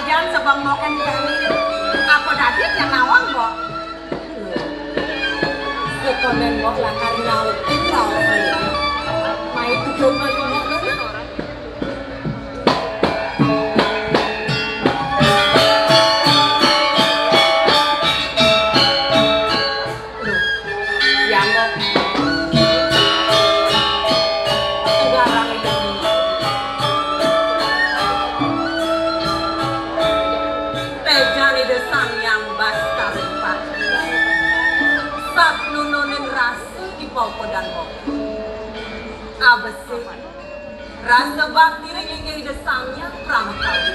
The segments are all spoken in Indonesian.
bajang sebang moken kami. Apa dadit yang nawang kok? Sekonen mo lah karena tinggal saya. Mai tujuh kali mo na. Abesi rasa bakti ringi desangnya pramatawi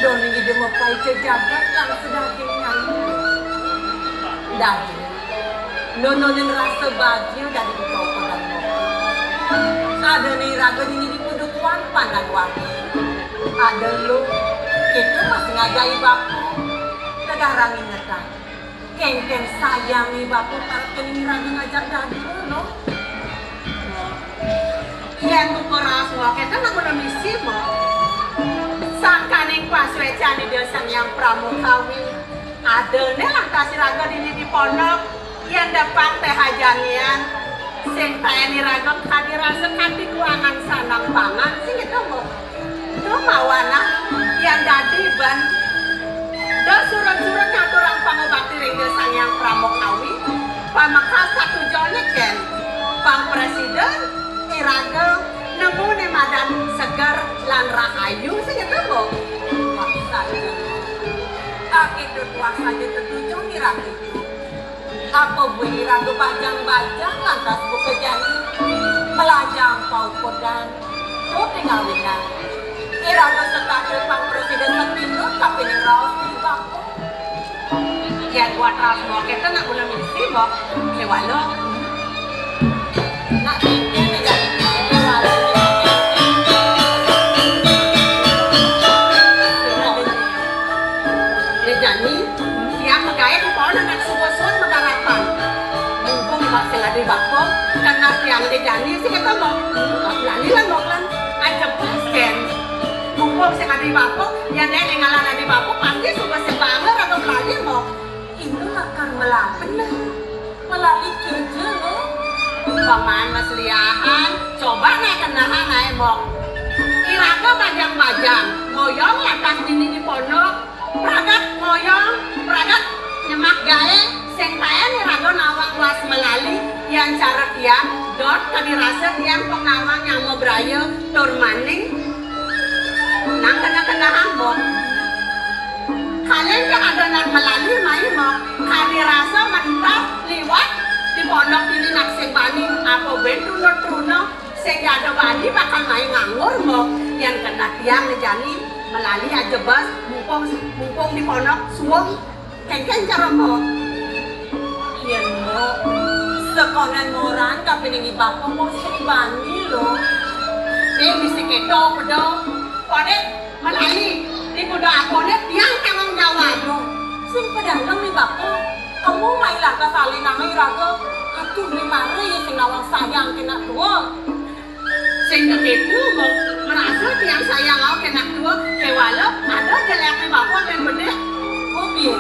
doni ide mopai jagat lang sedaging nyanyi dahil nononin rasa bahagia dari dipau kodan mo ada nih raga ini di pudukuan pandan wangi ada lu itu masih ngajai bapu negarang ingetan keng-keng sayangi bapu para kening raga ngajak dadu no yang kukuras mo, kita na muna misi mo. Sang kaning paswecan ni Desang yang pramukawi. Ada ne lang kasiraga dini di pondok. Yang depan teh hajanian. Sing kaya ni raga kadirasa kanti kuangan sanang pangan. Sing itu mo. Itu mawana yang dadiban. Do surat-surat ngaturang pangobati ring Desang yang pramukawi. Pamakas satu jone ken. Pang presiden. Iraga nemu ne madan segar lan rahayu sing ketemu maksudnya itu tuas saja tertuju iraga itu apa bu iraga bajang-bajang lantas buka jani melajang pau kodan tuh tinggal winan iraga sekadar pang presiden terpindu tapi ning raos di bako yang buat ras mau kita nak guna misi bok lewalo nak tinggal di bako karena yang dijani sih kita mau lali lah mau kan aja pasken mumpung sih di bako yang nenek ngalah di bako pasti suka sebangar atau lali mau itu akan melalui kerja lo paman masliahan coba naik kenahan naik mau iraga bajang-bajang moyong lepas dini di pondok pragat nyemak gae sing kaya ni raga nawang was melali yang cara tiang dot kadirasa tiang pengawang yang mau beraya tur maning nang kena hambok kalian yang ada nang melali mai mau kadirasa mentap liwat di pondok ini nak sing bani apa bentuno sing ada bani bakal mai nganggur mau yang kena tiang ngejani melali aja bas mumpung di pondok suwung kengkeng cara mau yan mo sekonan moran kapiningi bapak mo sing bani lo bisa keto pedo kode melali di kuda aku ne tiang tanggung jawab lo sing pedagang ni bapak kamu main lah ke sali nama iraga atuh 5 ya sing nawang sayang kena tua sing begitu mo merasa tiang sayang aku kena tua kewala ada jelek ni bapak dan bener mobil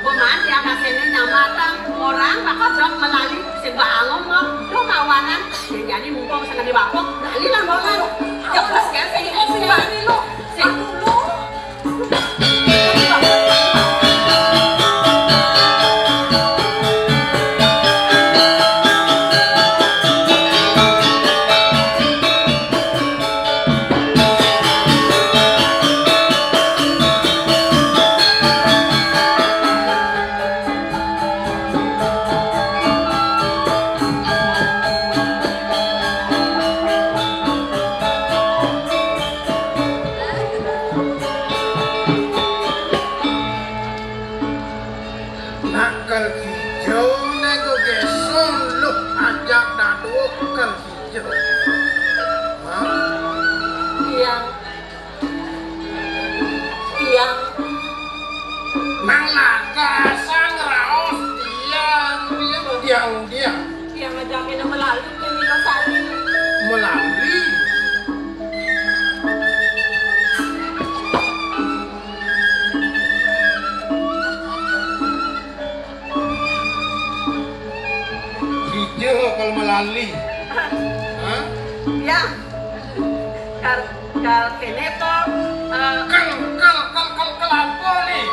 Buman dia kasihnya nyamatan orang bakal dong melalui sebangun mau do kawanan jadi mumpung sangat dibapok lali lah mau lalu jelas kan saya ini lo saya dulu Ya. Kal kene po Kal apa nih?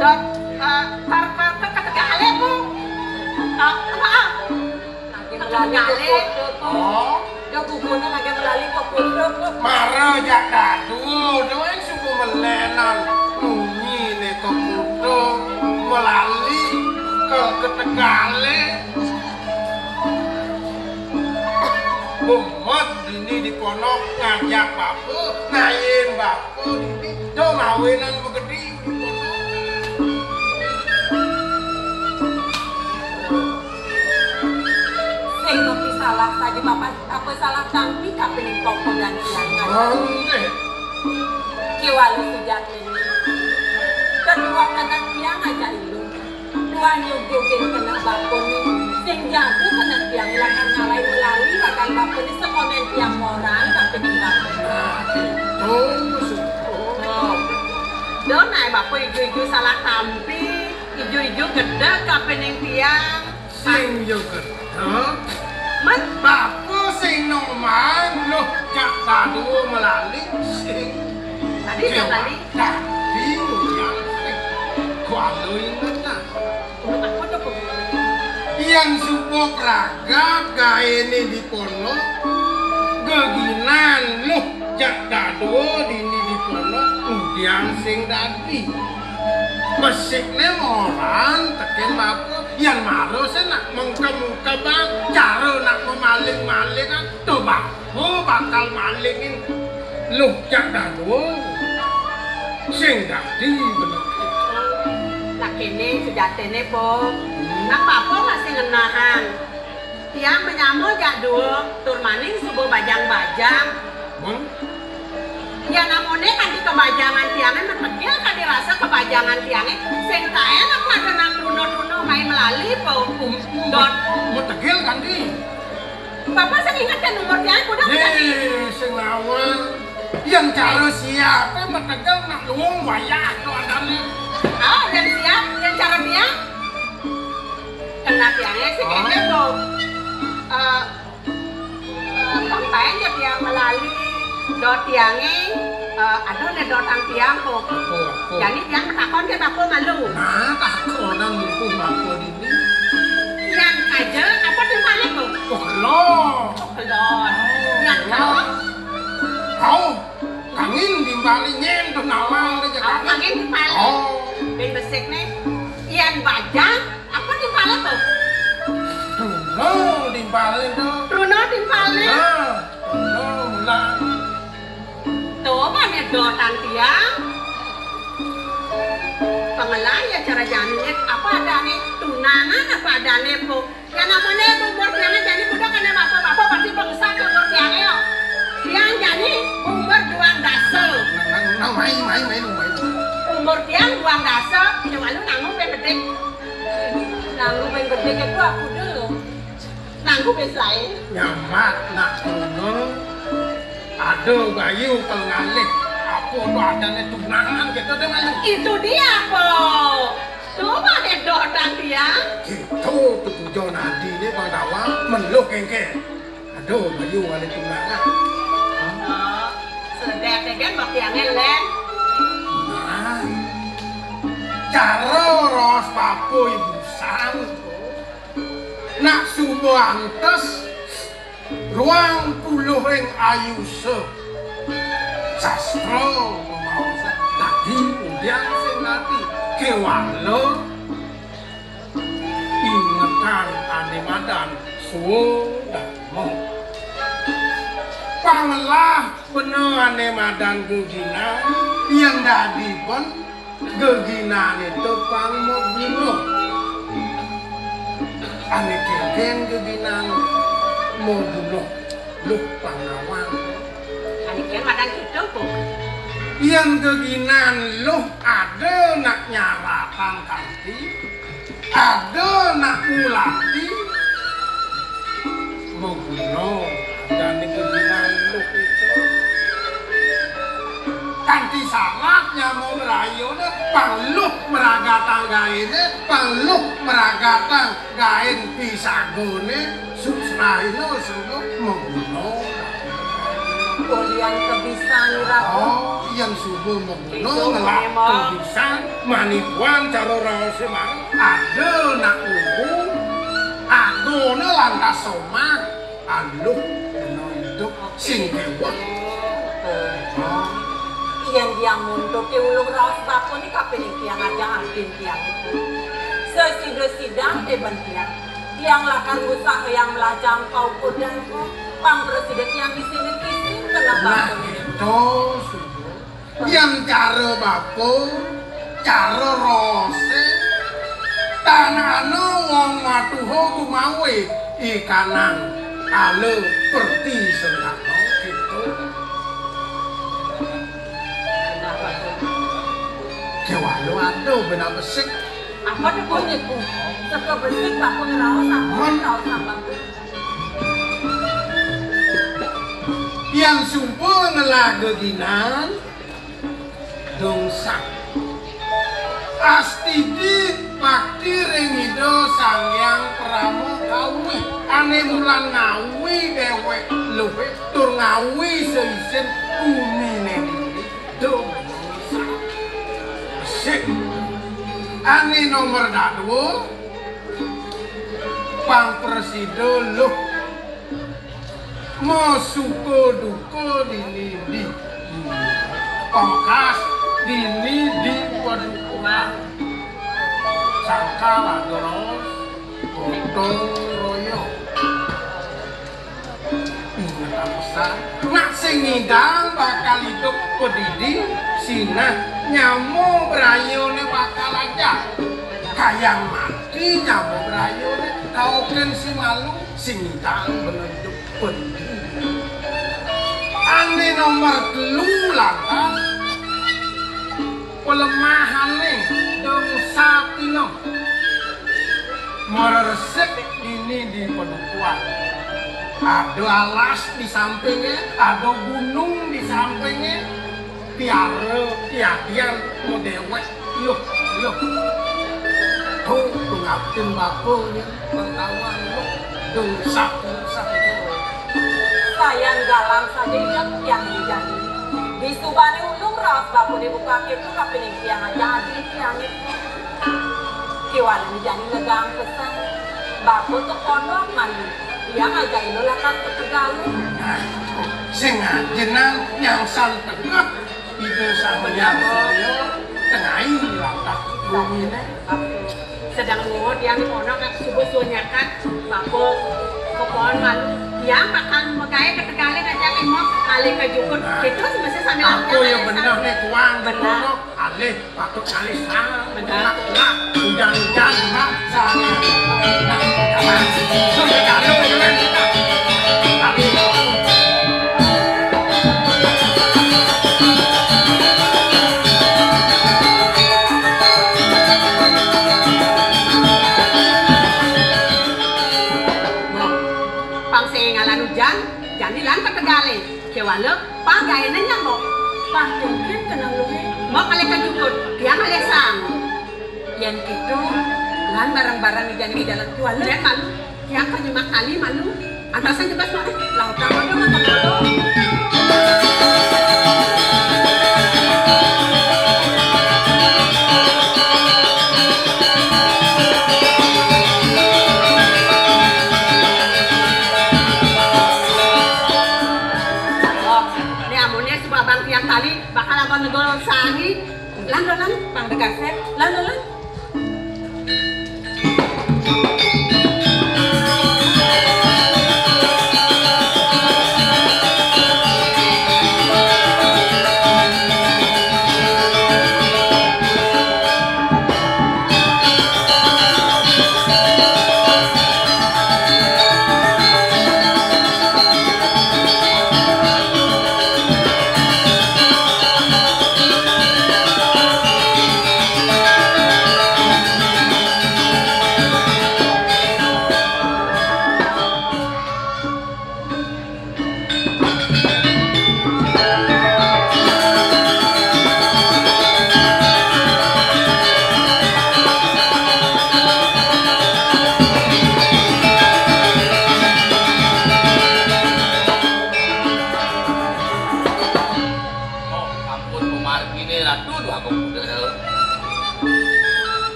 dot kagale po. Maaf. Lagi melalui ke foto po. Oh, Dia gugunan lagi melalui ke foto po. mara jak dadu, doang suku melenan. Bunyi nih ke foto melali ke Tegale. Mumet ini di ponok ngajak bapu, ngayin bapu ini. Do mawinan begede di ponok. Sing ngerti salah saja bapak apa salah tampi kapening pokok dan siangan. Mangke. Kiwalu sejak ini. Kedua kena tiang aja itu. Dua nyugukin kena bakon ini. Sing jago kena tiang lakan ngalai melalui bakal bakon ini sekonen tiang orang kapening bakon. Do naik bapak ijo-ijo salah tampi, ijo-ijo gede kapening tiang. Sing yo gedhe. Men Bapu sing noman loh jak dadu melali sing. tadi udah kali. Tadi yang sing kualo inget nah. Untuk aku tuh po. Yang supo praga gaene di pono geginan loh jak dadu dini di pono udian sing dadi. Mesikne moran teken bapu yang maru saya nak mengke-mengke bang cara nak memaling-maling kan tuh bapu bakal malingin loh jak dadu sing dadi bener Nah kini sejatene po. Nah papa masih ngenahan. Tiang menyamo jadul tur maning subuh bajang-bajang. Bang, Ya namanya kan di kebajangan tiangnya metegil kan dirasa kebajangan tiangnya. Sing tak enak pada nak runo-runo main melali po. Dot. mau tegil kan di Papa saya ingat kan nomor tiangnya udah tadi. sing lawan yang cara siapa mau tegil nak luang wayah tuh adanya Oh yang siap, yang cara dia. Kena tiangnya sih kayaknya po. Pampainya tiang melali. Dot tiangnya. Aduh nih dot ang tiang po. Jadi tiang takon dia bapak malu. nah takonan mumpung bapu ini Yang aja apa timpalnya po? oh lo Kelon. Yang kau? kau kangin timbali nyen tuh nawang aja Kau angin timpalnya. oh Ben besek nih. Yang bajang apa timpalnya po? lo timbali tuh Bruno timpalnya. nah lo mulai Tuh mana dotan tiang? Pengelah ya cara jalannya apa ada nih tunangan apa ada nih po? Ya namanya umur tiangnya jadi muda kan ya bapak pasti bangsa ke umur tiangnya yo. Tiang jadi umur 2 dasa. nang mai Umur tiang 2 dasa. Cuma lu nanggung bebetik. Nanggu main gede itu aku dulu. Nanggung besain. nyamat nak kuno ada bayu pengalih apa tuh adanya tunangan gitu deh malu Itu dia po. Tuh mana dotan tiang? gitu tuh tujuh nadi ini bang dawa meluk kengke ada bayu ada tunangan Oh, sedek-dek bak tiangnya len. nah cara ros papu ibu sang nak subuantes ruang puluh ring ayu se sastro mau tadi udian sing nanti kewalo ingetan ane madan sudah mau pangelah bener ane madan gegina yang dadi pun gegina itu pang mau bunuh ane kegen gegina mau bunuh luk pangawang Aniknya madan gitu po. yang keginan loh ada nak nyarakan kanti ada nak mulati mau bunuh dan keginan loh itu kanti salatnya mau merayu deh pangluk meragatang gaine pangluk meragatang gain pisagone susah rahino suruh mengguno. Kalian kebisan Ratu. Oh, yang subuh mengguno ngelak kebisan manipuan cara rasa mang. Ada nak ubu, agone lantas somah, aluh hidup sing dewa. Yang dia mundur ke ulung raus bapun ni kapening tiang aja ampin tiang itu. Sesidang deban tiang. Tiang lakar usah yang melajang kau kudang ko. Pang presiden yang di sini kisim kena bapun ini. Itu subuh. Yang cara bapun, cara rose. Tanahno wong matuho kumawe ikanan ale perti sengkano gitu. Kewalu aduh benar besik. Apa tu punya ku? Seka bersih bapun raus sama. Yang sumpah ngelageginan dongsak. Astidi bakti rengido sangyang pramo kawi. Ane mulan ngawi dewe luwe tur ngawi seisen kumine diri dongsak. Sik. Ane nomor 2 Pang Presiden loh mau suko duko dini di pangkas dini di padukuhan sangka lagros gotong royong ingat pesan nak sing ngidang bakal hidup pedidi sinah nyamuk berayune bakal aja kayang mati nyamuk berayune kauken si malu sing ngidang beneduk pedidi ane nomor 3 lantas pelemahan nih dong sapino meresek ini di pedukuhan ada alas di sampingnya ada gunung di sampingnya tiara tiadian mau dewek yuk tuh ngapin bakulnya pengtawan yuk dong sak sayang galang saja yang dijadi di subane ulung raus baku dibuka itu kapening tiang aja di tiang itu kiwan dijadi legang pesan baku tuh pondok mandi tiang aja itu lakat ketegalu sengaja yang san tengah itu sama yang saya tengahin lakat bumi sedang ngomong yang di pondok subuh sunyakan baku ke pohon malu yang akan megaya ketegalin aja mau alih ke jukun itu mesti sambil aku yang bener nih kuang bener alih patut alih sana bener hujan mak sana sudah kalau bener kita jadi lan ketegali kewala pagayan na mo pagtungkin ka ng luhi mo kali ka jukod kaya kali sang yan itu lan barang-barang ni jani dalam tuan lihat malu kaya ka lima kali malu antasan jebas mo lautan mo naman malu bakal abang negol sahi lan pang dekat lan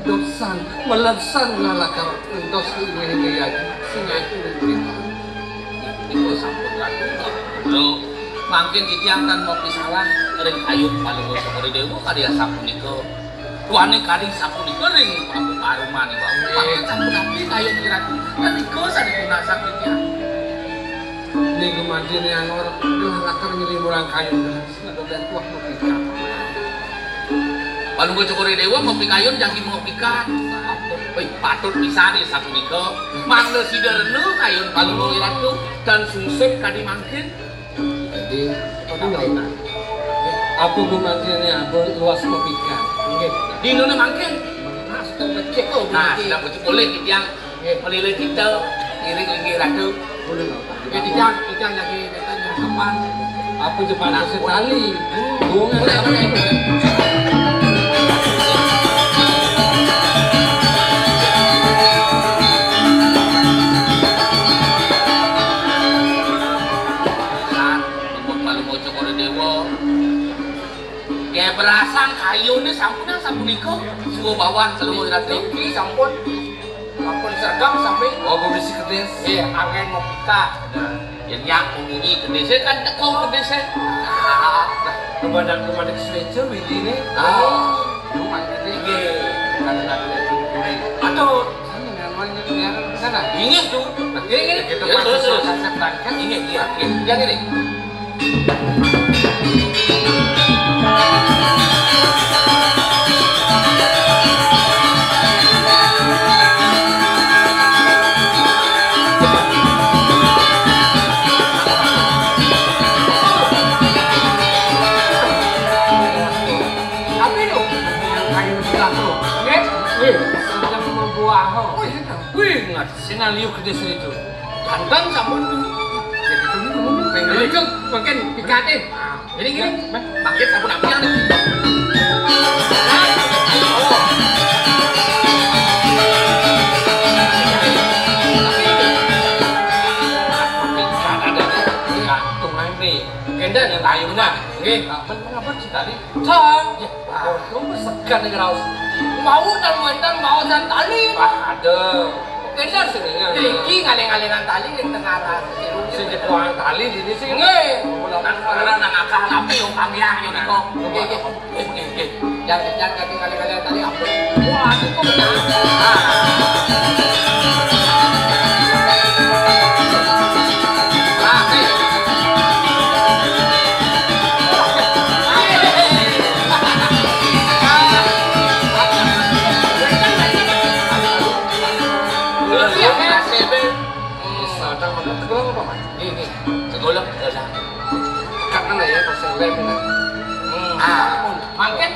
dosan melesan lalakar entos ini lagi singa itu Iku sampun ratu lho mangkin ditiangkan mau pisawan ring kayu paling sokori dewa kadya sapunika tuane kading sapunika ring Prabu Parumani wae mangkin sampun api kayu kiratu menika sadipun sakitnya ning kemandine angor lalakar ngilimuran kayu dan tuah mupika Palunggo Cokore Dewa ngopi kayun jangan ngopikan patut pisani sapunika mangga siderna kayun Palunggo Ratu dan sungsep kadi mangkin jadi aku kemandine angor luas mupika nggih dinuna mangkin mas becek oh nah sudah becek boleh yang melilih kita iring inggih Ratu boleh jadi ijang lagi datang kapan aku cepat sekali bunga apa itu ya berasan kayune sampunika suwo bawang seluruh Ratu iki sampun sergap sampai berisi kedes angin ngopika ya nyak mengunyi kedese kan teko kedese kebadan semeja ini rumah ini kadang-kadang aduh sana ini tuh ini kita pasang ini yang ini sinaliu kedes itu ganteng sampun jadi itu pengen itu mungkin pikatin ini gini bangkit sampun apian nih kenda yang kayu nah nggih mengapa sih tadi tang kamu segan nih raus mau dan tali ada kena senengan iki ngaleng-alengan tali ning tengah sing jekuang tali di sini nggih nang akah api yo pangyang yo niko nggih jangan ngaleng-alengan tali apa wah itu benar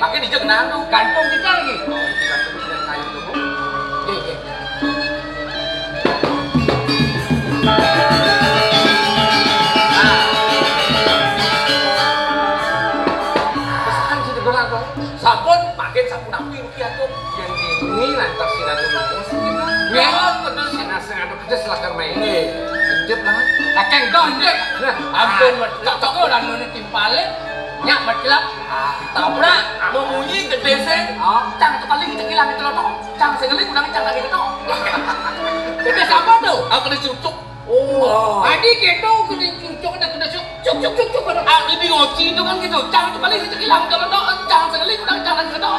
makin dijek nanu gantung kita lagi sampun makin sampun api rupiah tuh yang ini lantas sinar dulu ya bener sinar pedes lakar main jep lah lakeng donjek ampun cocok orang mana timpale nyak berkelap tabrak mengunyi ke desa cang itu kali kita hilang itu loh cang segeli udah cang lagi itu jadi siapa tuh aku dicucuk oh adik itu kena cucuk kena cuk ini ngoci itu kan gitu cang itu kali kita hilang itu loh cang segeli udah cang lagi itu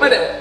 mana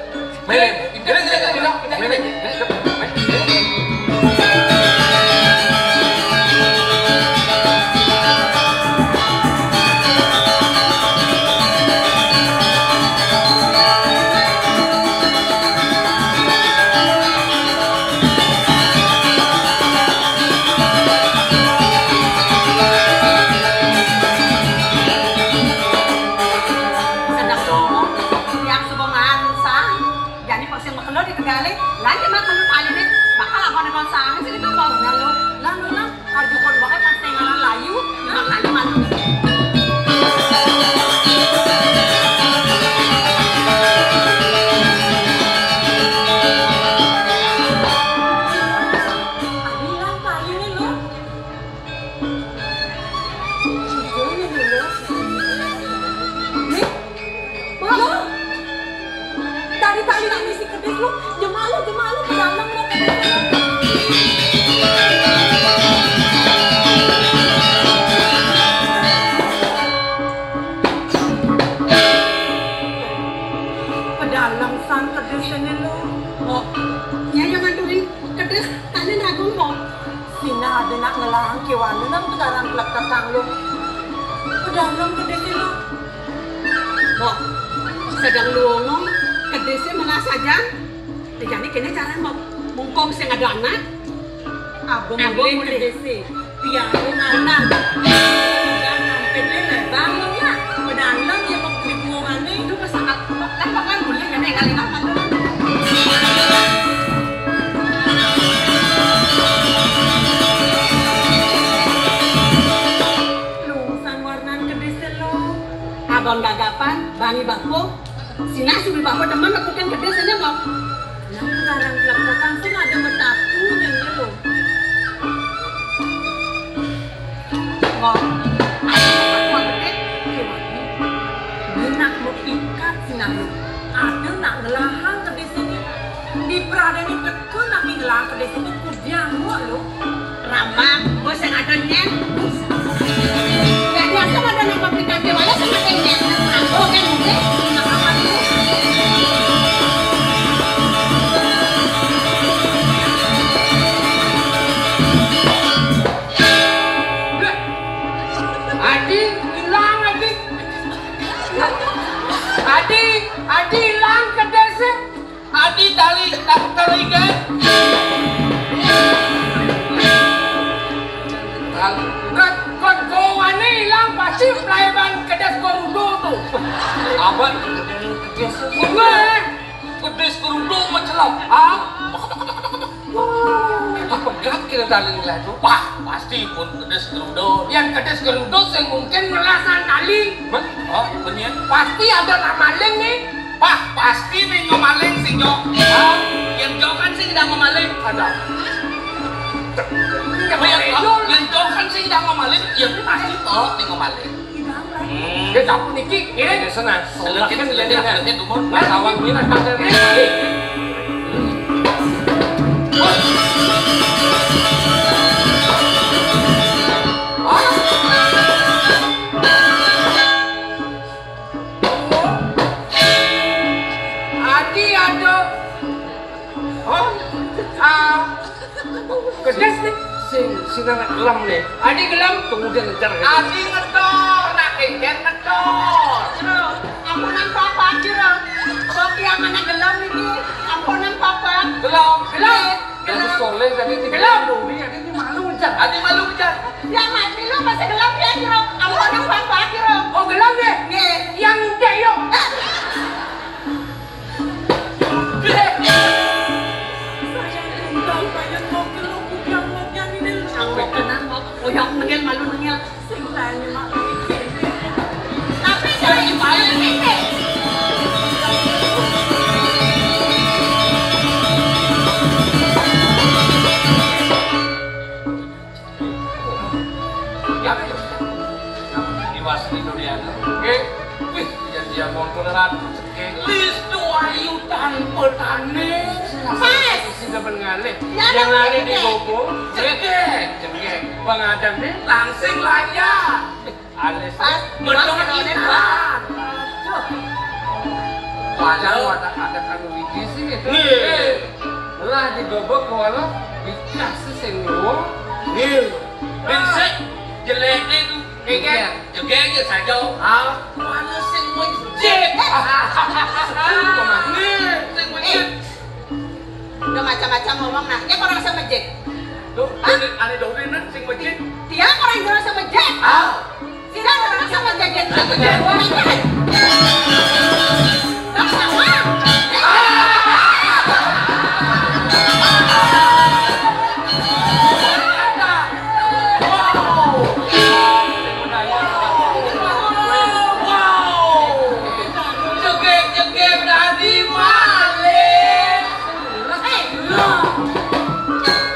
lu, jemalu pedalang lu. Pedalang sang kedes ini lu. Oh, ya yang nganturin kedes tadi nagung kok. Sina ada nak ngelarang kewan nang sekarang kelak tetang lu. Pedalang kedes ini lu. Kok sedang lu ngomong kedesnya malah saja. Jadi kini cara mau mungkong sing ada anak. Abang Abang boleh boleh. kedesi. Piano mana? Jangan pedele bangun ya. Pedalang yang mau dibuangan Itu sangat kan bakal boleh kan kali apa tuh. lungsan warnan kedesi lu. Abang gagapan, bangi bakpo. Sina sudah bakpo teman lakukan kedesnya mau. Nah sekarang kelak tetang sing ada metatu yang lu. Kok aku gede. Nak mau ikat sinalu. Ada nak ngelahang ke sini. Di Prada ni teka nak ngelahang ke sini kujang lo. Ramah, bos yang ada nyen. Jadi asal ada nama aplikasi wala sama nyen. Aku kan mungkin nak apa tu? Adi hilang Adi. Adi hilang kedesnya. Adi tali tak terikat. Kon kawan hilang pasti pelayaban kedes korudo tu. Abang kedes enggak. Kedes korudo mencelap. Ah. Apa gak kira tali lah tu? Wah, pasti pun kedes korudo. Yang kedes korudo sing mungkin melasan tali. Oh, benar. Pasti ada nak maling ni. Wah, pasti ni ngomaling si Jo. Ah, yang Jo kan sih tidak ngomaling. Ada. Yang Jo kan sih tidak ngomaling, yang pasti toh ni ngomaling. Dia tak pun niki, ini sana. Selekin selekin umur. Nah, awak ni nak kata ni. Adi ada. Oh, kedes ni. Sing nak gelam ni. Adi gelam kemudian ngejar. Adi ngedor, nak kengken ngedor. Ampunan papa kira. Kok yang anak gelam ini? Ampunan papa. Gelam. Jadi soleh tadi Gelam. Doni ada ni malu ngejar. Adi malu ngejar. Yang mati lu masih gelam ya kira. Ampunan papa kira. Oh gelam ni. Nih. Yang indah yo. Sampai tenang mau. Oh yang nengel malu nengel. Tapi jangan paling ini. Ya. Iwas di dunia. Oke. Wih, dia motor rat. Lis ayu tanpa tane. Mas. Sudah mengalir. Ya, Yang dah, lari di jengkek. gogo. Jengkek. Pengadam ni langsing layak. Alis. Pas. Betul kita. Wajar ada kanu wiji sih itu. Lah digobok ke walau dikasih sengo. Binsek jelek ni tu. Jengkek je saja. Mana sing menjek. Sing menjek. Udah macam-macam ngomong nah. Dia orang sama Jack. Tu, ada dori nak sing menjek. Dia orang orang sama Jack. Sila orang sama Jack. Sama Jack. Tak sama.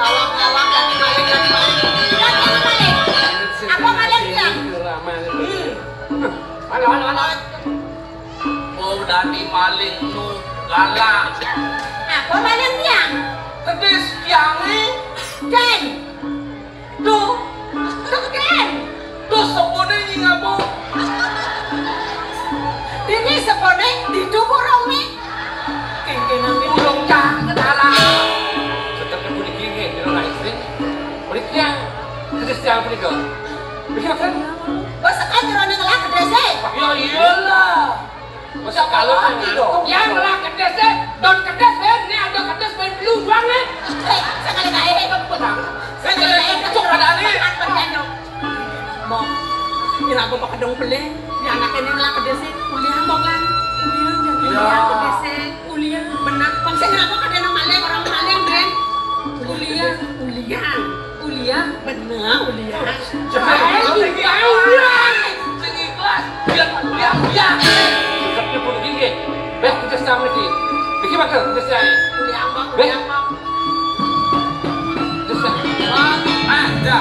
Awak-awak ganti maling. Tidak jangan maling. Apa maling dia? Halo. Oh, dadi maling tu galak. Apa kalian tiang? Kedis tiange Den. tuh Den. tuh sepone nyingabo. Ini sepone dituku romi. Kengkenan ini. Ulung cang kedalam. Seterusnya pun dikingin, di rumah istri. Beri tiang, kedis tiang pun dikau. Begitu kan? Bos kan jerone ngelak kedese. Ya iyalah. Masa kalau yang ngelak kedes don kedes ini ada kedes main dulu banget. Sekali kali kamu pulang. Sekali kali Cuk ada ni. Mau, kira aku pakai dong beli. Di anak ini ngelak kedese. Kuliah mau kan? Kuliah kedese. Kuliah benar. Bangsa kira aku kadang maling orang maling Ben. Kuliah. Kuliah benar kuliah. Tapi pun gini, beh kita sama lagi. Bikin makan kita saya. Kuliah mau. Kita ada.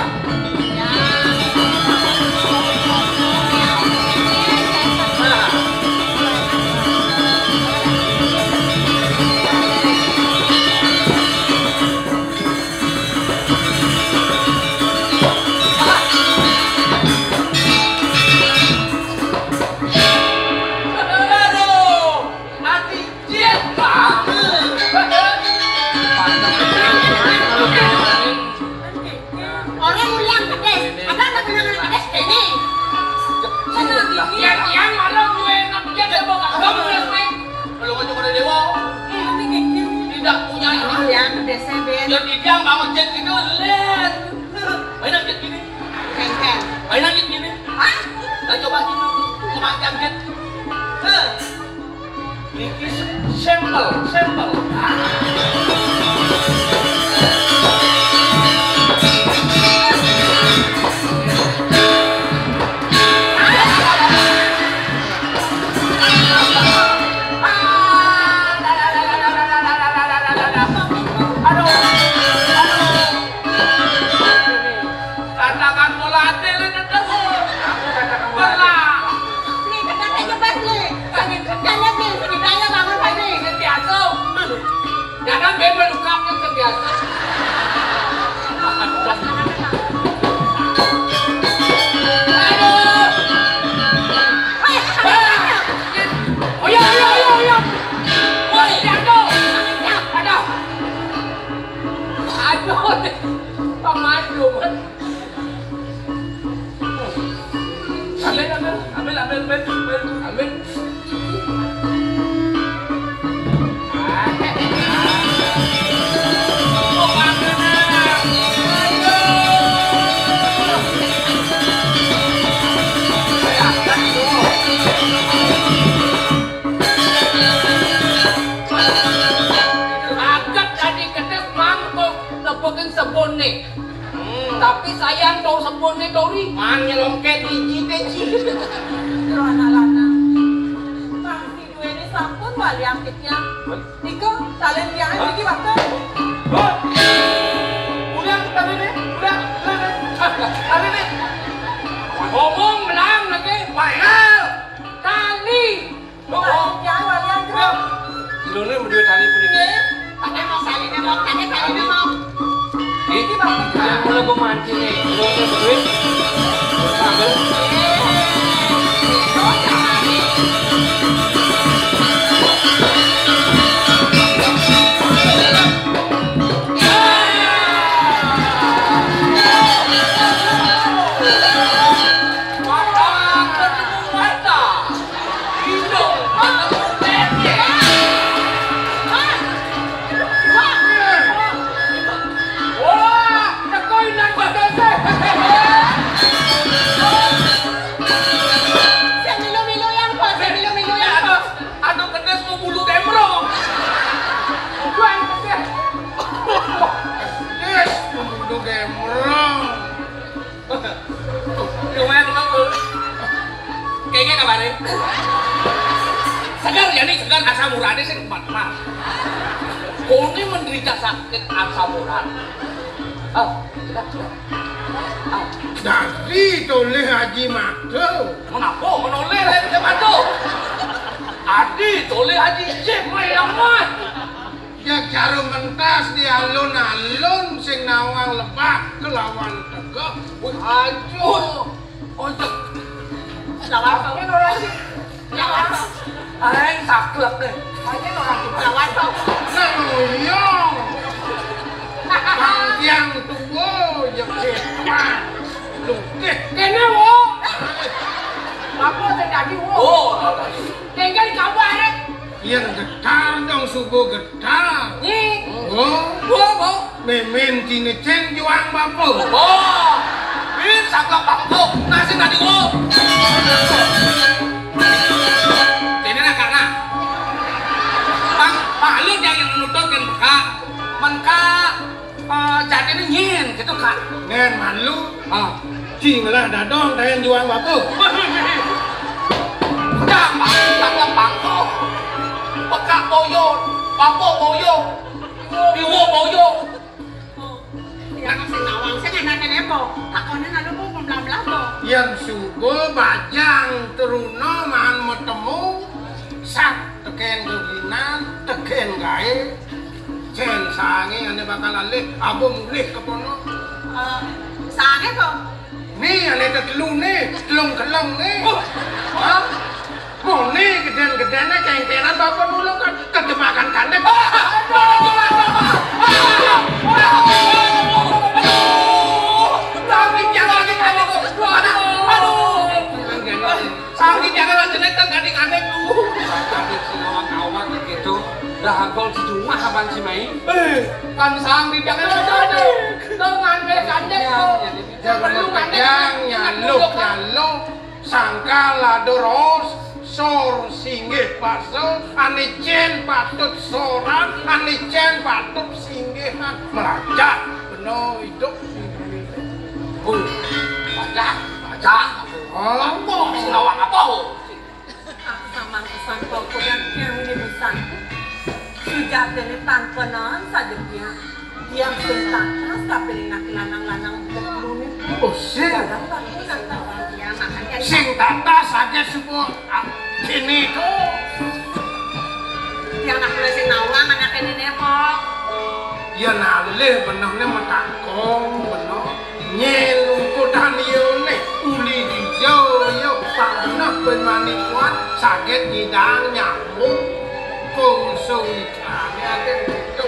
Orang ulang kedes. Ada anak kenangan kedes ini. Yang malam gue nak dia bawa kamu resmi. Belum aja pada dewa. Tidak punya ini. Kuliah kedes Ben. Yang dia bawa jet itu lihat. Main jet gini. Kengkeng. Main jet gini. Hah? Dan coba gini. Kematian jet. Ini sampel. Katakan bola adil ini terus. Nih kedan aja Bas nih. Jangan nih, sedikitnya bangun pagi. Biasa. Jangan bebel ukapnya terbiasa. Oh ya. Woi, jatuh. Aduh. Pemadu. Ambil. Agak tadi kedes mangkuk nepokin sebon nih. Tapi sayang dong sebonnya Dori. Nyelongket hiji. Kira anak-anak. Bang video ini sampun balik akitnya. Niko, kalian yang lagi waktu. Udah, tadi nih. Ngomong menang lagi. Baiklah. Tali. Yang walian gerak. Ini berdua tali pun ini. Tadi mau salin mau. Ini yang mulai gue mancing nih. Ini berdua. Sambil. Kayaknya kabarin. Segar ya nih, segar asam uratnya sih empat mas. Kau ini menderita sakit asam urat. Sudah. Jadi toleh Haji Mado. Kenapa menoleh Haji Mado? Adi toleh Haji Cip. lemah. Ya jarum mentas di alun-alun sing nawang lepah kelawan tegak. Wih aduh. Untuk Lawan kok. Lawan. aing saklek deh. Lawan kok. Nanguyong. Bang tuwo ya ketua. Lukeh. Kene wo. Apa sing dadi wo? Oh, tinggal kabar. Yang getar dong subuh getar. Ni. Oh, Wo. memen cinecen juang bapu. Oh. Ini saklek bangku. Nasi tadi wo. Ini nak kana. Bang lu yang menuntutkan beka. Menka jadi ini nyin gitu kan. Nen malu. Cinglah dadong dayan juang bapu. Saklek bangku. Beka boyo. Bapo boyo. Iwo boyo. Yang sing nawang sing anaknya apa? Takone ngalu kok mlamlam kok. Yang subuh bajang teruno man metemu sak teken keginan teken gae cen sange ane bakal alih abu mulih kepono Sange kok. nih ane tetelung nih telung kelong nih mau nih geden-gedennya cengkeran bapak dulu kan terjemahkan kandek Sakit jangan jelek kan adik-adik lu. Sakit si kawan-kawan gitu. Dah hagol si Juma kapan si Mei? Kan sakit jangan jelek. Dengan kandek kok. jangan pegang nyaluk sangka ladoros sor singgih paso anicen patut soran anicen patut singgihan melacak beno hidup Baca. Apa? Sinawang apa? Aku sama pesan pokok yang ini pesan. Sejak dari tanpa non saja dia tentang tapi nak lanang-lanang berluni. oh sing Kadang bagus antara dia makanya sing tata saja semua kini tuh Yang nak mulai sing nawang anaknya ini kok. ya nalih benahnya metakong benah nyelungkutan yone uli hijau yo panah penmanikuan sakit hidang nyamuk kungsung ikannya ada gitu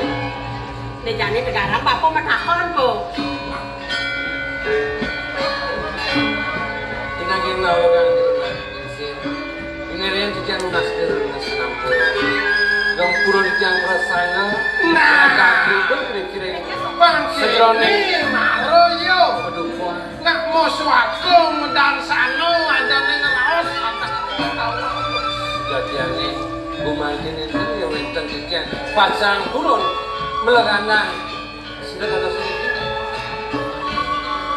Dejane tegarang bapak metakon kok. Tinagin na wagang Inerian dijang lunas ke lunas nampur Dong puro dijang rasanya kaki itu kira-kira Segrone maro yo Padukuan nak mau suatu medan sano ada nengelaos Jadiannya Bumakin itu yang wenten dijang Pasang turun Melegana Sudah kata sedikit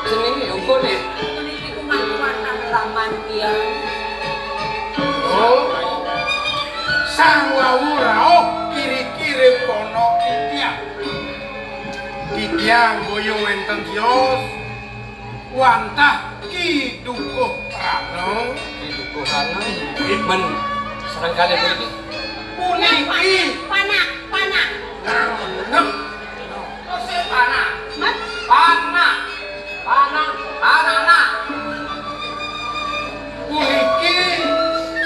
Sini ukur deh ini kemampuan raman dia. oh sang wawurao kiri-kiri kono kitiang boyong wenten kios wantah kidukuh rano Hidup karena Men Serangkali begini puniki Panak. nang Panah. Mat. Panah. puniki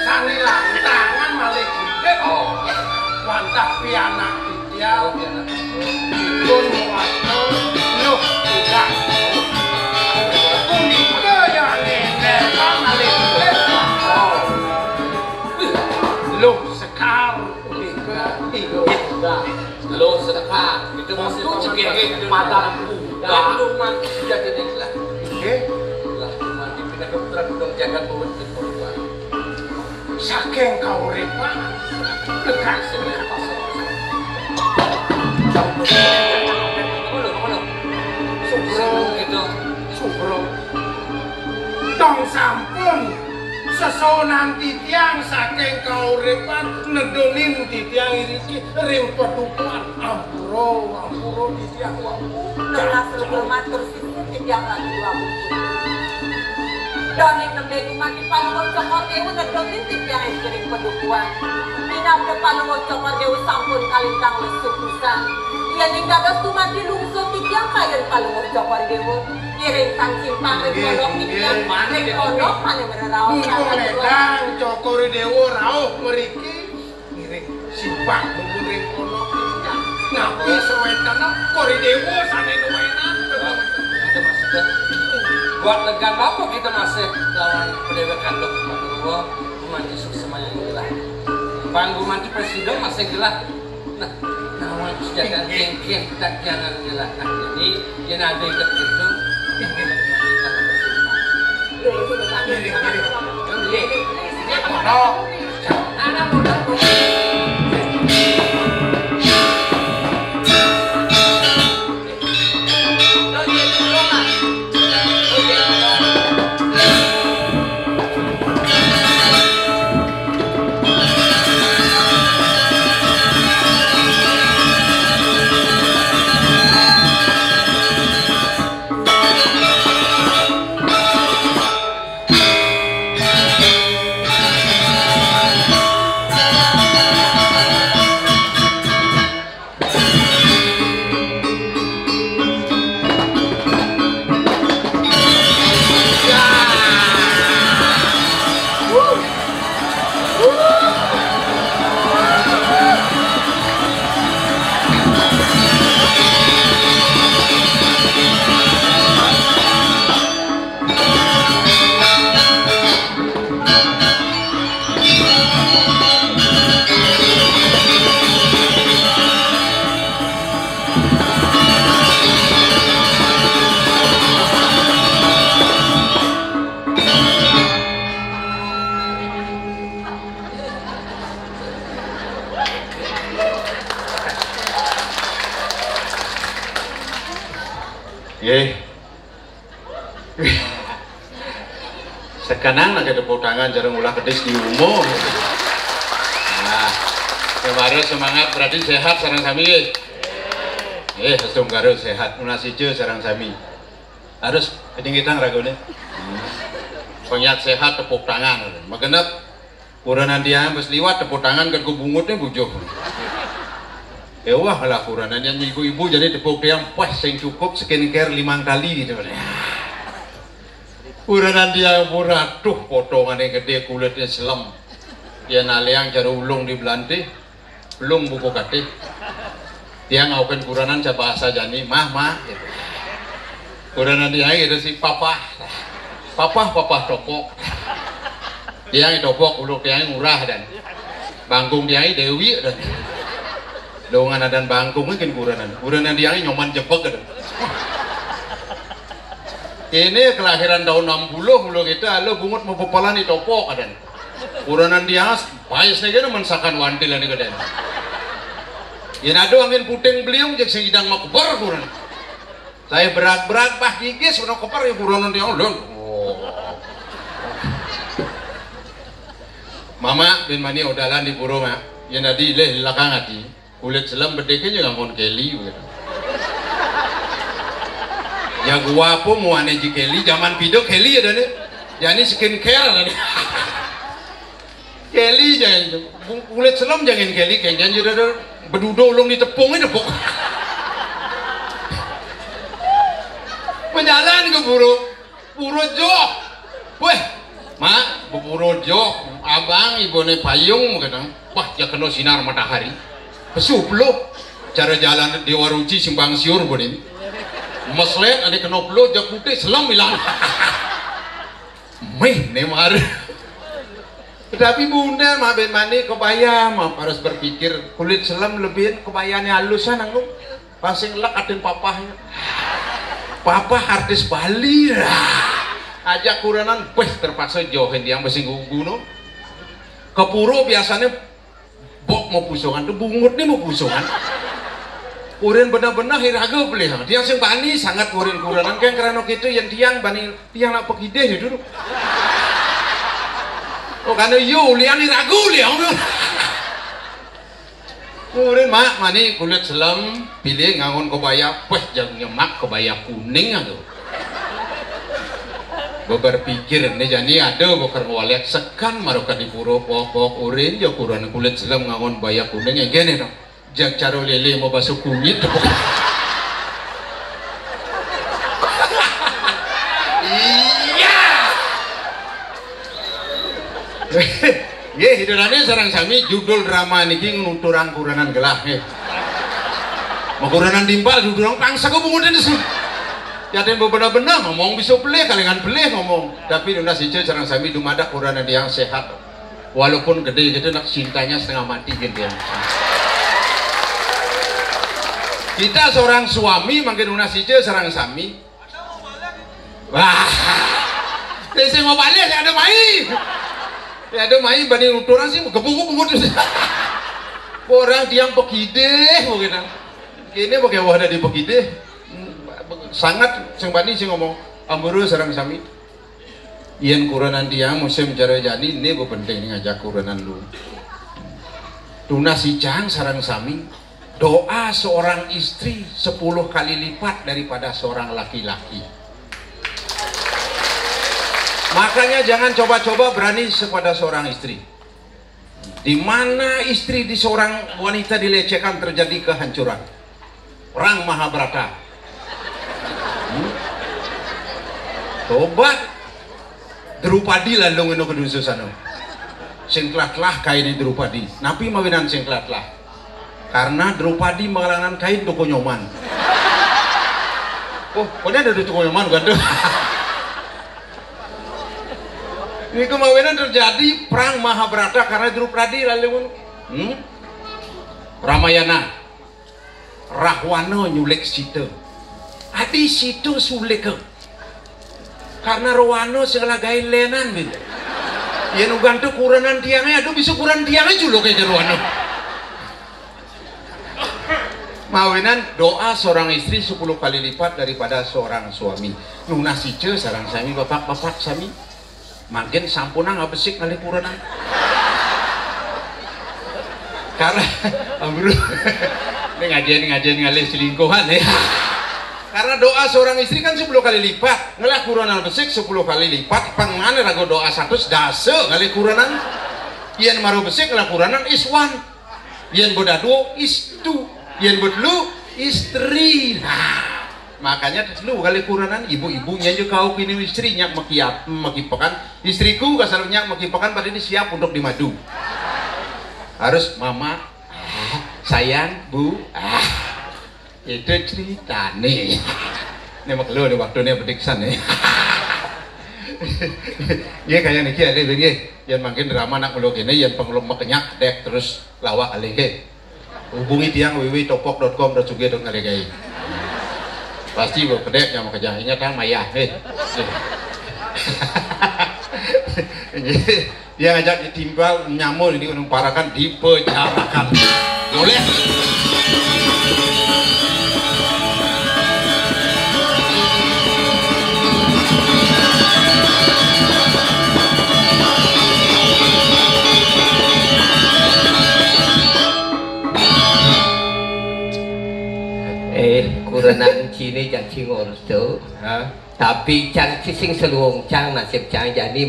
sane lantangan malih gede Oh. wantah pianak kitiang Oh dia nak pun wasto loh tidak punika ya nenek malih gede loh sekar punika Lo sedekah. Itu masih cekek mata muda. Luman sudah jadi lah nggih Lah luman dipindah ke putra kudung jagat buat di korban saking kauripan tekan Sebenarnya pasal subro gitu subro tong sampun sesonan titiang saking kauripan nedonin titiang iki ring pedukuan ampuro titiang Lelah seluruh matur sisi tidak lagi dua buku. Doni nembe kumati palungo cokor dewa nedoni tidak yang kirim pedukuan. Minam de palungo cokor dewa kalintang lesu pisan. Yen ing dados tumati lungsut titiang kayen kalungos Joko Dewa. Kiring sang simpang ring kono titiang ring kono pane beraraos Ledang Joko Dewa rauh mriki ngiring simpang ring kono titiang. Ngapi sewetan Koridewo sane nuwena. Itu maksudnya buat legan apa kita nasib lawan pendewekan lo Purwo memanti semuanya gelah. Panggung manti presiden masih gelah. Nah, nawan sejaga kengkeng tak jangan gelah. Nah, jadi dia ada ikut gitu. Anak muda sekarang lagi tepuk tangan jarang ulah kedis di umum. Nah, kemarin semangat berarti sehat sarang sami. Sedung karo sehat munasijo sarang sami. Harus kedingitan ragone. Penyak sehat tepuk tangan. Magenep kuranan dia bes liwat tepuk tangan ke kubungutnya bujuk. Wah lah kuranan yang ibu-ibu jadi tepuk tiang pas yang cukup skincare 5 kali gitu. Kuranan dia murah tuh potongan yang gede kulitnya selem. Dia naleang cara ulung di Belante, belum buku kate. Dia ngaukan kuranan ca bahasa jani mah. Kuranan dia itu si papa topok. Dia topok uluk dia murah dan bangkung dia Dewi dan dongan dan bangkung mungkin kuranan dia nyoman jebek dan. Ini kelahiran tahun 60 mulu kita lo bungut mau pepalan di topok adan. Kuranan dia payas negara mensakan wantil ini kaden. Yang ada angin puting beliung jak sedang mau kebar kuran. Saya berat-berat bah gigis mau kebar ya kuranan dia ulun. Mama bin mani odalan di puro mak. Yang tadi leh lakang hati kulit selam bedeknya juga ngon keli gitu. Ya gua apa mau aneh Kelly zaman video Kelly ada nih, jadi skincare ada nih. Kelly jangan kulit selam jangan Kelly kayaknya jadi bedudo ulung di tepungnya tepuk. Menjalan ke puro jok, weh, mak puro jok, abang ibu nih payung kadang, wah ya kena sinar matahari, pesuplo, cara jalan di waruci simpang siur ini. Meslet ada kena peluk jak putih selam hilang. Nemar. Tapi bunda mah ben mani kebayang mah harus berpikir kulit selam lebih kebayangnya halusan anggung. Pasing lek aden papahnya. Papa artis Bali lah. Ajak kuranan terpaksa jauhin yang besing gunung. Ke puro biasanya bok mau pusungan tuh bungut nih mau pusungan. Urin benar-benar hiraga beli, tiang sing bani sangat kuranan kan karena gitu yang tiang bani tiang nak pergi deh dulu. Oh karena yo liang hiraga liang. Urin mak mani kulit selam pilih ngangon kebaya, jangan nyemak kebaya kuning aduh. Berpikir nih jadi ada bukan walek sekan marukan di puro pokok urin ya kuran kulit selam ngangon baya kuning yang gini dong. Jak caro lele mau basuh kunyit. Iya. Nggih, hidurannya sareng sami judul drama niki nuturang kuranan gelah nggih. Makuranan timpal judul pangsa kok bungutin sih. Yatin bener-bener ngomong bisa beli kalengan beli ngomong. Tapi nuna sije sareng sami dumadak kuranan yang sehat. Walaupun gede gitu nak cintanya setengah mati gitu ya. Kita seorang suami makin nuna sije sareng sami. Wah. Saya mau balik saya ada main. Ya ada main banding nuturan sih gebuk-gebuk orang tiang pekide mungkin. Ini pakai wadah di pekide. Sangat sing bani sing ngomong amburu sareng sami. Yen kuranan tiang musim cara jani ini penting ngajak kuranan lu. Tuna si cang sareng sami. Doa seorang istri 10 kali lipat daripada seorang laki-laki. Makanya jangan coba-coba berani kepada seorang istri. Di mana istri di seorang wanita dilecehkan terjadi kehancuran. Perang Mahabharata. Tobat Drupadi lalu ngeno kedususano. Sing tlah kain Drupadi. Napi mawinan sing tlah. Karena Drupadi mengalangan kain toko nyoman. Oh, pokoknya ada toko nyoman kan tuh. Ini kemawinan terjadi perang Mahabharata karena Drupadi lalu Ramayana Rahwana nyulik Sita adi Sita sulik karena Rahwana segala gaya lenan bin ya nugantu kuranan tiangnya aduh bisa kuran tiangnya juga kayak Rahwana mawinan doa seorang istri 10 kali lipat daripada seorang suami nuna sice sarang sami bapak-bapak sami makin sampuna nggak besik kali kuranan karena bro ini ngajian ngalih selingkuhan ya karena doa seorang istri kan 10 kali lipat ngelah kuranan besik 10 kali lipat pengen ragu doa 100 dase kali kuranan yen maru besik ngelah kuranan iswan yen bodadu istu yen bodlu istri makanya lu kali kuranan ibu-ibunya juga kau kini istrinya makipakan istriku kasalunya makipakan pada ini siap untuk dimadu harus mama sayang bu itu cerita nih ini mak lu di waktunya pediksan nih ya kayak niki ada begini yang makin drama nak melu gini yang pengelom makenyak dek terus lawak kali ke hubungi tiang www.topok.com.suge.ngalegay pasti gue pedek yang mau kejahinya kan maya dia ngajak ditimbal nyamul ini parakan dipejarakan boleh kuranan cini jang cingor tu tapi cang cising seluung cang nasib cang jadi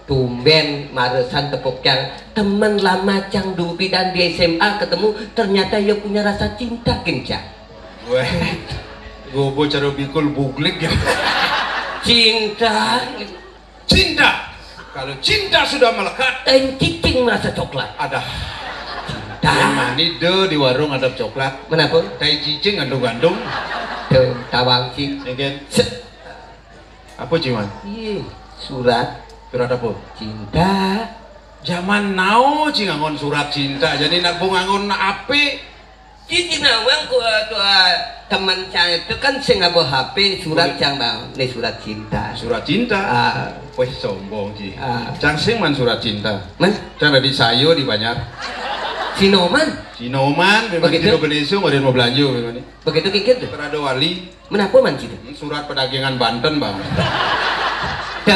tumben maresan tepuk cang teman lama cang dupi dan di SMA ketemu ternyata ia punya rasa cinta kencang weh gue cara bikul buglik ya cinta kalau cinta sudah melekat dan cicing merasa coklat ada mani de di warung ada coklat kenapa? tai cicing gandung-gandung tuh tawang cik apa ciman? iya surat apa? cinta zaman now cingangon surat cinta jadi nak bungangon ape cicing nawang teman cang itu kan sing ngabo HP surat cang bang ini surat cinta weh sombong sih cang sing man surat cinta man cang ada di sayo di banyak Sinoman begitu begitu ngadain mau belanja begitu kikit terada wali menapa man citu surat perdagangan Banten bang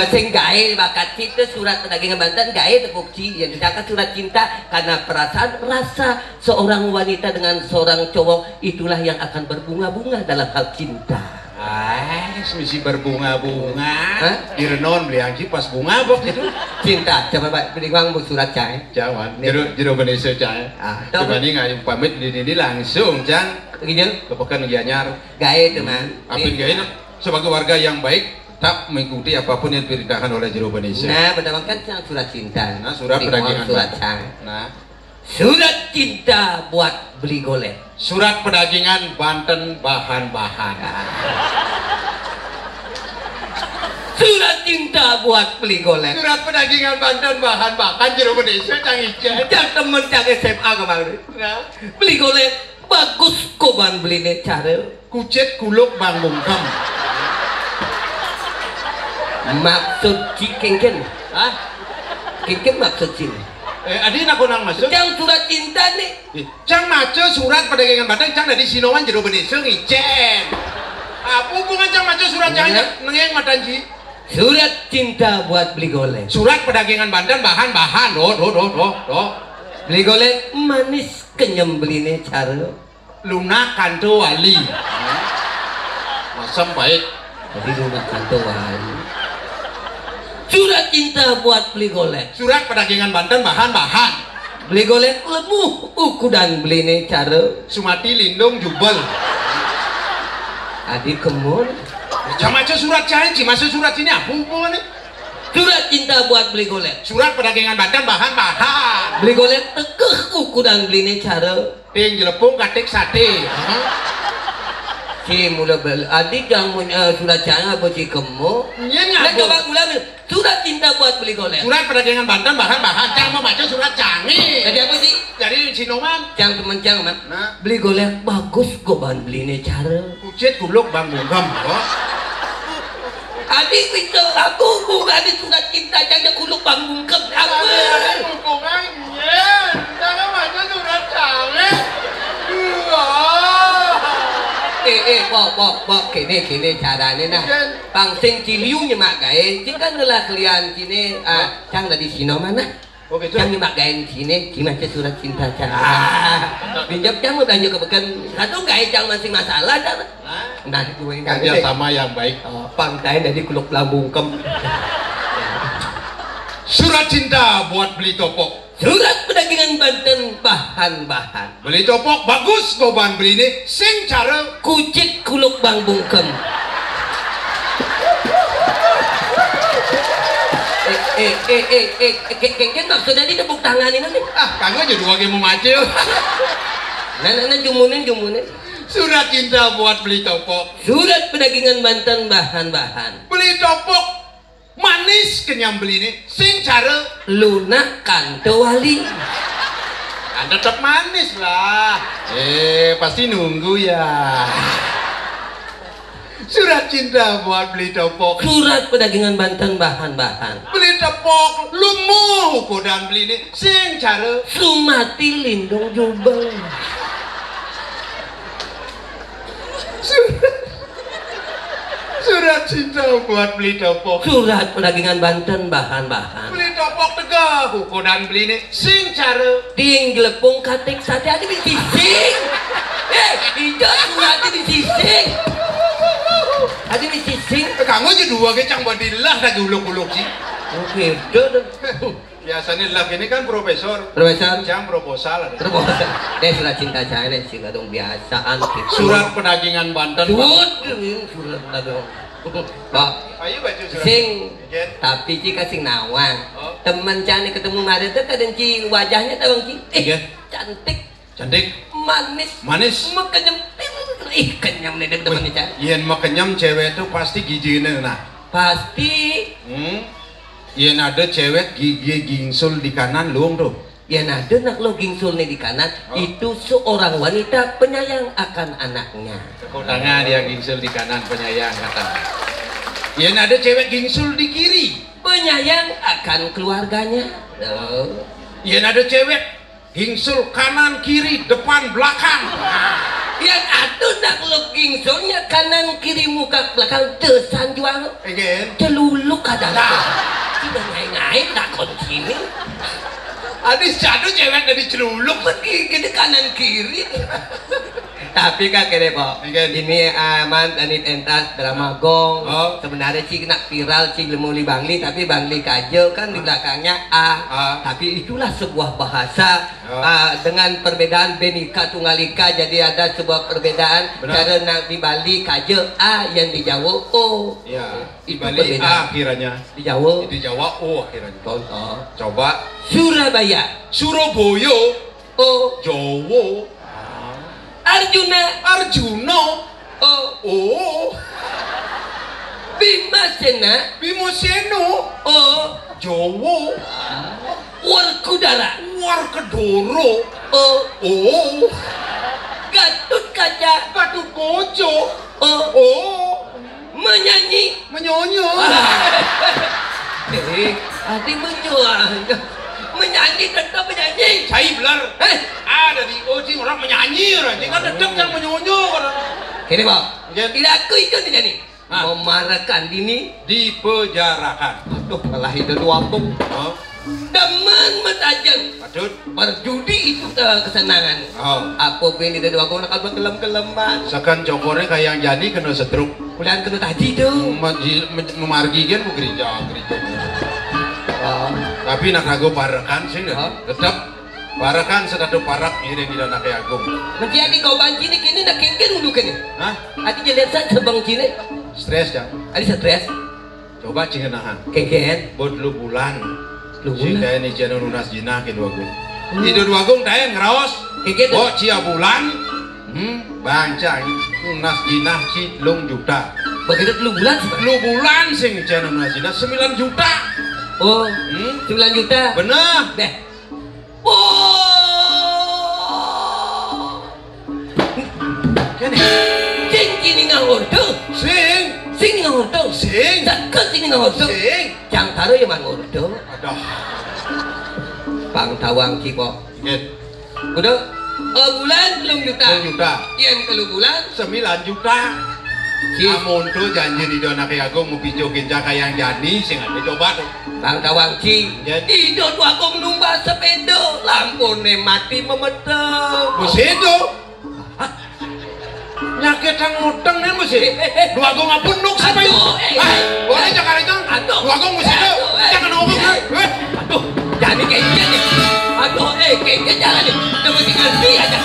sing gawe bakat citu surat perdagangan Banten gawe tepuk ci yang didapat surat cinta karena perasaan rasa seorang wanita dengan seorang cowok itulah yang akan berbunga-bunga dalam hal cinta misi berbunga-bunga. Direnon beli anji pas bunga bok itu. Cinta, coba Pak, beli uang buat surat cai. Jangan, jero Indonesia cai. Coba nih ngayung pamit di langsung, Cang. Begini, Kepekan Gianyar. gae teman. Apin gae sebagai warga yang baik tak mengikuti apapun yang diperintahkan oleh Jero Indonesia. Nah, betul kan surat cinta. Nah, surat Beli perdagangan. uang surat cai. Nah, Surat cinta buat beli golek. surat perdagangan Banten bahan-bahan. Surat cinta buat beli golek. Surat perdagangan Banten bahan-bahan Jero Indonesia Cang Ijen. Yang temen cang SMA kemarin. Nah, Beli golek bagus koban beli nih cara. kucet kuluk Bang Bungkem. Maksud cikengken. Hah? Kengken maksud sini. Adi nak nang masuk. Yang surat cinta nih. Cang maco surat perdagangan Banten Cang dari Sinowan Jero Indonesia Ijen. Apa hubungan Cang maco surat Cang nengeng matanji? Surat cinta buat beli golek. Surat perdagangan Banten bahan-bahan. Do. Beli golek manis kenyam beli nih cara. Lunak kanto wali. Masam baik. Jadi rumah kantor wali. Surat cinta buat beli golek. Surat perdagangan Banten bahan-bahan. Beli golek lebuh ukuran beli nih cara. Sumati lindung jubel. Adik kemun. Cang maco surat Cang masuk surat sini apa hubungannya? Surat cinta buat beli golek. Surat perdagangan Banten bahan-bahan. Beli golek tekeh ukuran beli nih cara. Ting jelepung katek sate. Si mula beli. Adik yang surat cinta apa si kemu? Nyen Nah ngaku. coba ulang. Surat cinta buat beli golek. Surat perdagangan Banten bahan-bahan. Cang mau baca surat Cangi. Jadi apa sih? Dari Sinoman. Cang temen cang mak. Nah, Beli golek bagus koban beli nih cara. kucet kuluk Bang Bungkem. Adik itu aku bukan di surat cinta jangan kuluk bang bungkem apa? Hubungan nyen. Jangan baca surat Cangi. Pok, kini caranya nah. Bang sing ciliunya mak gae, jika ngelah kalian sini, cang dari sino mana? Oke, Cang mak gae sini, gimana surat cinta cang? Pinjam cang udah juga bekan, satu gae cang masih masalah dah. Nah itu yang Kerja sama yang baik. Pantai dari kuluk bungkem. Surat cinta buat beli topok. Surat perdagangan Banten bahan-bahan. Beli topok bagus koban beli ini. Sing cara Kucit kuluk bang bungkem. Kengken maksudnya di tepuk tangan ini nih. kagak jadi wage mau macil. Nah, jumunin. Surat cinta buat beli topok. Surat perdagangan Banten bahan-bahan. Beli topok manis kenyang beli ini. Sing cara Lunak kanto wali. kan tetap manis lah. Pasti nunggu ya. Surat cinta buat beli topok. Surat perdagangan Banten bahan-bahan. Beli topok lumuh kodan beli ini. Sing cara Sumati lindung jubel. surat cinta buat beli topok. Surat perdagangan Banten bahan-bahan. Beli topok tegah kodan beli ini. Sing cara Ding gelepung katek sate ada di sising. Tidak surat di sising. Ada di sising. kamu aja dua kecang badilah lagi uluk-uluk sih. Oke, deh. Biasanya lagi ini kan profesor. Profesor. Jam proposal ada. Terus surat cinta saya nih sih dong biasaan gitu. Surat perdagangan Banten. Surat dagang. Pak, Ayo baca surat. sing Jen. tapi jika sing nawang. Oh. Temen cani ketemu Maret tuh kadang ci wajahnya tahu ci. Iya. Cantik, Cantik, manis, manis. kenyam. Kenyam nih dek temennya Cak. Yen mau kenyam cewek itu pasti giginya nah. Pasti Yen ada cewek gigi gingsul di kanan luang tuh. ya ada nak lo gingsul nih di kanan itu seorang wanita penyayang akan anaknya. Kodangan dia gingsul di kanan penyayang kata. Yen ada cewek gingsul di kiri. Penyayang akan keluarganya. Oh. Yen ada cewek gingsul kanan kiri depan belakang. Yang ada nak lo gingsulnya kanan kiri muka belakang desan jual. Again. Celuluk kadang-kadang. Tidak ngai-ngai takut sini. Adis jatuh cewek dari celuluk. Pergi ke kanan kiri. Tapi kan kene Pak, Mungkin. ini aman anit entas drama gong. Oh. Sebenarnya sih kena viral sih lemuli Bangli, tapi Bangli kajo kan di belakangnya A. Tapi itulah sebuah bahasa dengan perbedaan benika tunggal ika, jadi ada sebuah perbedaan. Benar. Karena di Bali kajo A, yang di Jawa O. Ya, di Itu Bali perbedaan. A akhirnya. Di Jawa Di Jawa O akhirnya. contoh Coba Surabaya Surabaya, O. Jawa, Arjuna Arjuna, O. O, Bimasena Bimoseno, O. Jawa, Werkudara Warkedoro, O. O, Gatut Kaca Batu Koco, O. O, Menyanyi menyonyo. hati menyanyi tetap menyanyi. Saya belar, ada di Oji orang menyanyi orang, jika tetap yang menyonyo orang. Ini Pak, Mungkin. tidak aku itu menyanyi. Memarahkan dini. Dipejarakan. Aduh, malah itu wapung. Oh, Demen metajeng. patut. Berjudi itu kesenangan. Oh, Apa pilih dari aku nak kalbak kelem-keleman. sekan cokornya kayak yang jadi kena setruk. Kuliah kena tadi tuh. Memargi kan mau gereja. Oh. Tapi nak ragu parakan sih Hah? tetap parakan sedado parak ini di dana kayak agung. Menjadi kau banci ni kini nak kengken dulu kini. Hah? Ati jelas saja bang cini. Stres ya? Adi stres. Coba cengenahan. Kengken. Buat lu bulan. Lu Si bulan. kaya ni jana lunas jina ke dua gung. Di dua gung kaya ngeraos. Kengken. Oh cia bulan. Bancang lunas jina si lung juta. Begitu lu bulan sebenarnya. Lu bulan sing jana lunas jina 9 juta. Oh, 9 juta. Bener. Deh. Oh. Kene. Sing kini ngordo. Sing. Sing ngordo. Sing. Zakat sing ngordo. Sing. Jang taruh yang man ngordo. Aduh. Pang tawang cipok. Gen. Udah. Bulan belum juta. 10 juta. Yang kalau bulan 9 juta. si Amun tuh janji di dona kayak agung mau pijokin jaka yang jadi sing ada coba tuh. Bang Tawang Cing. Jadi. Idot wakong numba sepeda. Lampune mati memedang. Musido. Nyakit yang ngutang nih musi. Dua agung ngapun nuk sampai. Aduh, Boleh jangan itu. Aduh. Dua agung musido. Jangan ngomong. Aduh, jadi kayak gini. Aduh, kayak jangan nih. Udah mesti ngerti aja.